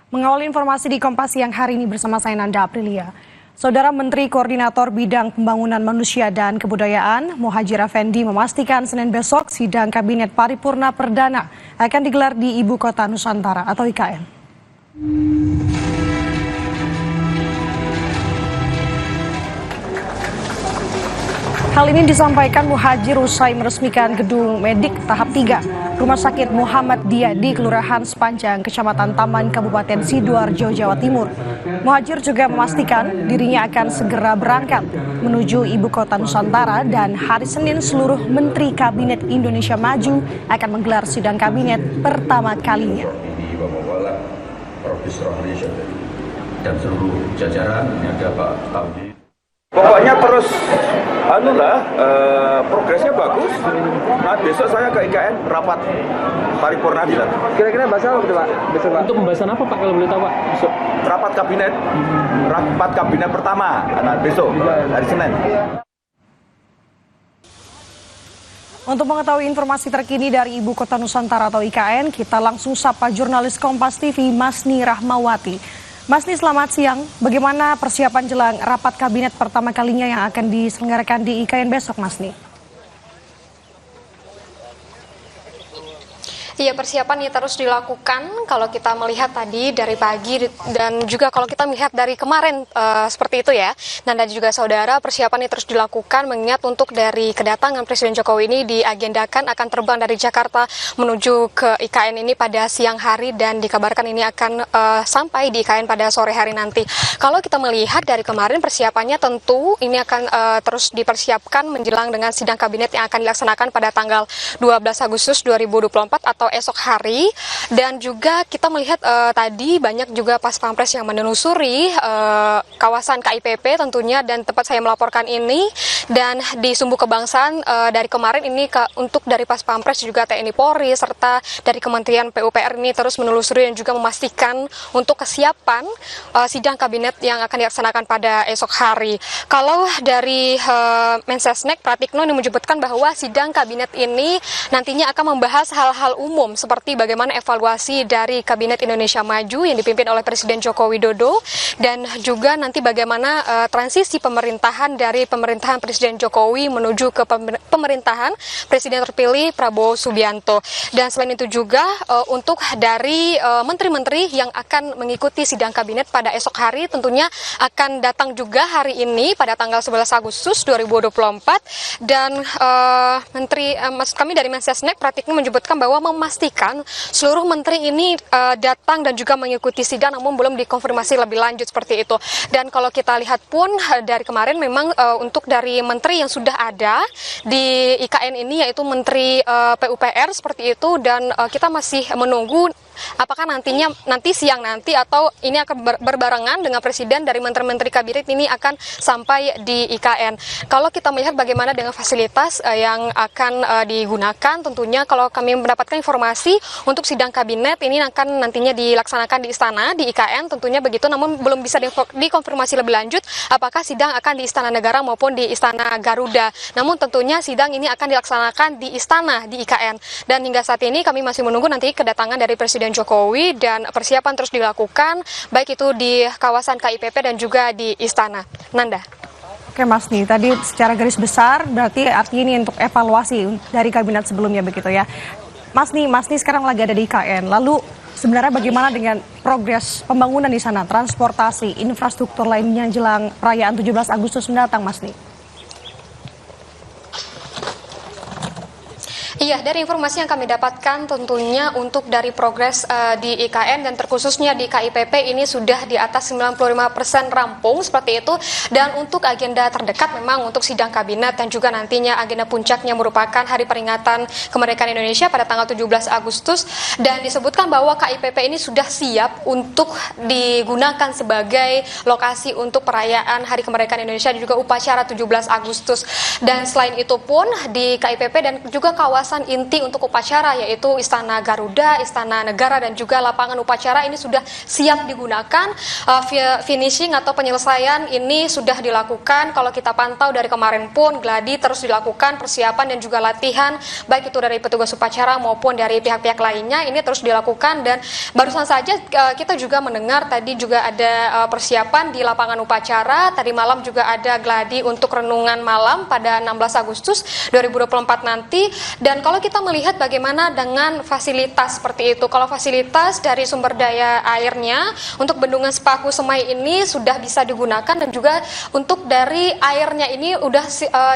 Mengawali informasi di Kompas Siang hari ini bersama saya Nanda Aprilia. Saudara Menteri Koordinator Bidang Pembangunan Manusia dan Kebudayaan, Muhadjir Effendi memastikan Senin besok sidang Kabinet Paripurna Perdana akan digelar di Ibu Kota Nusantara atau IKN. Hal ini disampaikan Muhadjir usai meresmikan gedung medik tahap 3 Rumah Sakit Muhammad Dia di Kelurahan Sepanjang, Kecamatan Taman, Kabupaten Sidoarjo, Jawa Timur. Muhadjir juga memastikan dirinya akan segera berangkat menuju Ibu Kota Nusantara dan hari Senin seluruh Menteri Kabinet Indonesia Maju akan menggelar sidang kabinet pertama kalinya. Dan seluruh jajaran ini ada Pak Tamdi. Pokoknya terus progresnya bagus. Nah, besok saya ke IKN rapat paripurna dilan. Kira-kira bahas apa Pak? Besok Pak. Untuk pembahasan apa Pak kalau boleh tahu Pak? Besok. Rapat kabinet pertama. Nah, besok hari Senin. Untuk mengetahui informasi terkini dari Ibu Kota Nusantara atau IKN, kita langsung sapa jurnalis Kompas TV Masni Rahmawati. Masni, selamat siang. Bagaimana persiapan jelang rapat kabinet pertama kalinya yang akan diselenggarakan di IKN besok, Masni? Iya, persiapan ini terus dilakukan kalau kita melihat tadi dari pagi dan juga kalau kita melihat dari kemarin seperti itu ya. Dan juga saudara, persiapan ini terus dilakukan mengingat untuk dari kedatangan Presiden Jokowi ini diagendakan akan terbang dari Jakarta menuju ke IKN ini pada siang hari dan dikabarkan ini akan sampai di IKN pada sore hari nanti. Kalau kita melihat dari kemarin persiapannya tentu ini akan terus dipersiapkan menjelang dengan sidang kabinet yang akan dilaksanakan pada tanggal 12 Agustus 2024 atau esok hari. Dan juga kita melihat tadi banyak juga pas pampres yang menelusuri kawasan KIPP tentunya, dan tempat saya melaporkan ini dan di Sumbu Kebangsaan dari kemarin ini untuk dari pas pampres juga TNI Polri serta dari Kementerian PUPR ini terus menelusuri dan juga memastikan untuk kesiapan sidang kabinet yang akan dilaksanakan pada esok hari. Kalau dari Mensesnek Pratikno ini menyebutkan bahwa sidang kabinet ini nantinya akan membahas hal-hal umum seperti bagaimana evaluasi dari Kabinet Indonesia Maju yang dipimpin oleh Presiden Joko Widodo, dan juga nanti bagaimana transisi pemerintahan dari pemerintahan Presiden Jokowi menuju ke pemerintahan Presiden terpilih Prabowo Subianto. Dan selain itu juga untuk dari menteri-menteri yang akan mengikuti sidang kabinet pada esok hari tentunya akan datang juga hari ini pada tanggal 11 Agustus 2024, dan maksud kami dari Mensesnek Pratikno menyebutkan bahwa memastikan seluruh menteri ini datang dan juga mengikuti sidang, namun belum dikonfirmasi lebih lanjut seperti itu. Dan kalau kita lihat pun dari kemarin memang untuk dari menteri yang sudah ada di IKN ini yaitu Menteri PUPR seperti itu, dan kita masih menunggu apakah nanti siang nanti atau ini akan berbarengan dengan Presiden dari menteri-menteri kabinet ini akan sampai di IKN. Kalau kita melihat bagaimana dengan fasilitas yang akan digunakan, tentunya kalau kami mendapatkan informasi untuk sidang kabinet ini akan nantinya dilaksanakan di istana, di IKN tentunya begitu, namun belum bisa dikonfirmasi lebih lanjut apakah sidang akan di Istana Negara maupun di Istana Garuda. Namun tentunya sidang ini akan dilaksanakan di istana, di IKN. Dan hingga saat ini kami masih menunggu nanti kedatangan dari Presiden Jokowi, dan persiapan terus dilakukan baik itu di kawasan KIPP dan juga di istana. Nanda. Oke Masni, tadi secara garis besar berarti artinya ini untuk evaluasi dari kabinet sebelumnya begitu ya. Masni sekarang lagi ada di IKN. Lalu sebenarnya bagaimana dengan progres pembangunan di sana, transportasi, infrastruktur lainnya jelang perayaan 17 Agustus mendatang, Masni? Iya, dari informasi yang kami dapatkan tentunya untuk dari progres di IKN dan terkhususnya di KIPP ini sudah di atas 95% rampung seperti itu. Dan untuk agenda terdekat memang untuk sidang kabinet dan juga nantinya agenda puncaknya merupakan hari peringatan kemerdekaan Indonesia pada tanggal 17 Agustus. Dan disebutkan bahwa KIPP ini sudah siap untuk digunakan sebagai lokasi untuk perayaan hari kemerdekaan Indonesia dan juga upacara 17 Agustus. Dan selain itu pun di KIPP dan juga kawasan kawasan inti untuk upacara yaitu Istana Garuda, Istana Negara dan juga lapangan upacara ini sudah siap digunakan. Finishing atau penyelesaian ini sudah dilakukan. Kalau kita pantau dari kemarin pun gladi terus dilakukan, persiapan dan juga latihan baik itu dari petugas upacara maupun dari pihak-pihak lainnya ini terus dilakukan. Dan barusan saja kita juga mendengar tadi juga ada persiapan di lapangan upacara. Tadi malam juga ada gladi untuk renungan malam pada 16 Agustus 2024 nanti. Dan kalau kita melihat bagaimana dengan fasilitas seperti itu, kalau fasilitas dari sumber daya airnya untuk Bendungan Sepaku Semai ini sudah bisa digunakan, dan juga untuk dari airnya ini udah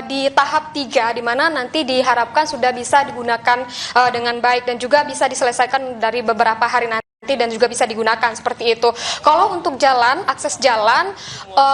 di tahap 3 di mana nanti diharapkan sudah bisa digunakan dengan baik dan juga bisa diselesaikan dari beberapa hari nanti dan juga bisa digunakan seperti itu. Kalau untuk jalan, akses jalan,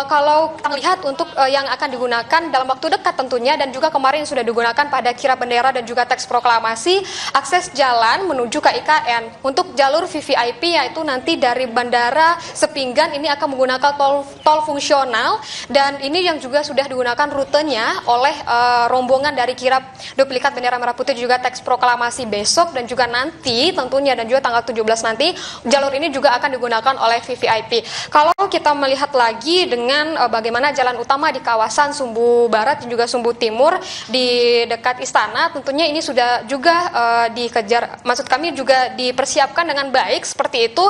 kalau kita lihat untuk yang akan digunakan dalam waktu dekat tentunya, dan juga kemarin sudah digunakan pada kirap bendera dan juga teks proklamasi, akses jalan menuju ke IKN. Untuk jalur VVIP yaitu nanti dari Bandara Sepinggan ini akan menggunakan tol fungsional, dan ini yang juga sudah digunakan rutenya oleh rombongan dari kirap duplikat bendera merah putih juga teks proklamasi besok dan juga nanti tentunya, dan juga tanggal 17 nanti jalur ini juga akan digunakan oleh VVIP. Kalau kita melihat lagi dengan bagaimana jalan utama di kawasan Sumbu Barat dan juga Sumbu Timur di dekat istana, tentunya ini sudah juga dikejar, maksud kami juga dipersiapkan dengan baik seperti itu.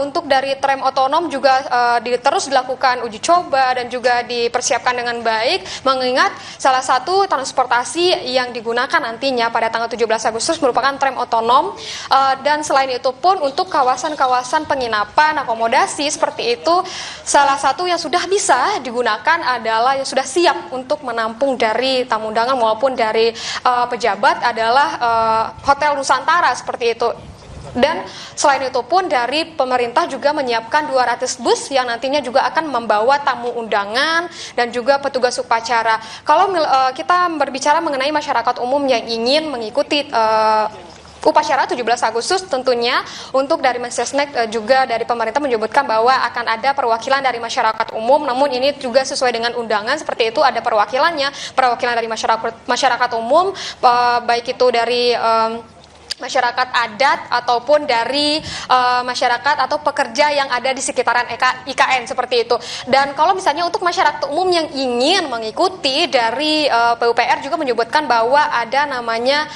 Untuk dari tram otonom juga terus dilakukan uji coba dan juga dipersiapkan dengan baik, mengingat salah satu transportasi yang digunakan nantinya pada tanggal 17 Agustus merupakan tram otonom. Dan selain itu pun untuk kawasan-kawasan penginapan, akomodasi seperti itu, salah satu yang sudah bisa digunakan adalah yang sudah siap untuk menampung dari tamu undangan maupun dari pejabat adalah Hotel Nusantara seperti itu. Dan selain itu pun dari pemerintah juga menyiapkan 200 bus yang nantinya juga akan membawa tamu undangan dan juga petugas upacara. Kalau kita berbicara mengenai masyarakat umum yang ingin mengikuti upacara 17 Agustus, tentunya untuk dari Mensesnek juga dari pemerintah menyebutkan bahwa akan ada perwakilan dari masyarakat umum, namun ini juga sesuai dengan undangan seperti itu, ada perwakilan dari masyarakat umum, baik itu dari masyarakat adat ataupun dari masyarakat atau pekerja yang ada di sekitaran IKN seperti itu. Dan kalau misalnya untuk masyarakat umum yang ingin mengikuti dari PUPR juga menyebutkan bahwa ada namanya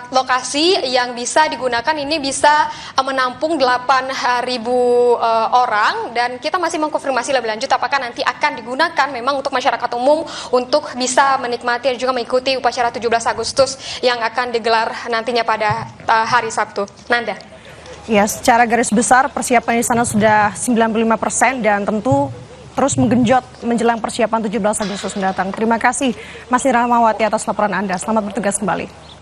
lokasi yang bisa digunakan, ini bisa menampung 8.000 orang, dan kita masih mengkonfirmasi lebih lanjut apakah nanti akan digunakan memang untuk masyarakat umum untuk bisa menikmati dan juga mengikuti upacara 17 Agustus yang akan digelar nantinya pada hari Sabtu. Nanda. Ya, secara garis besar persiapan di sana sudah 95% dan tentu terus menggenjot menjelang persiapan 17 Agustus mendatang. Terima kasih Mas Rahmawati atas laporan Anda. Selamat bertugas kembali.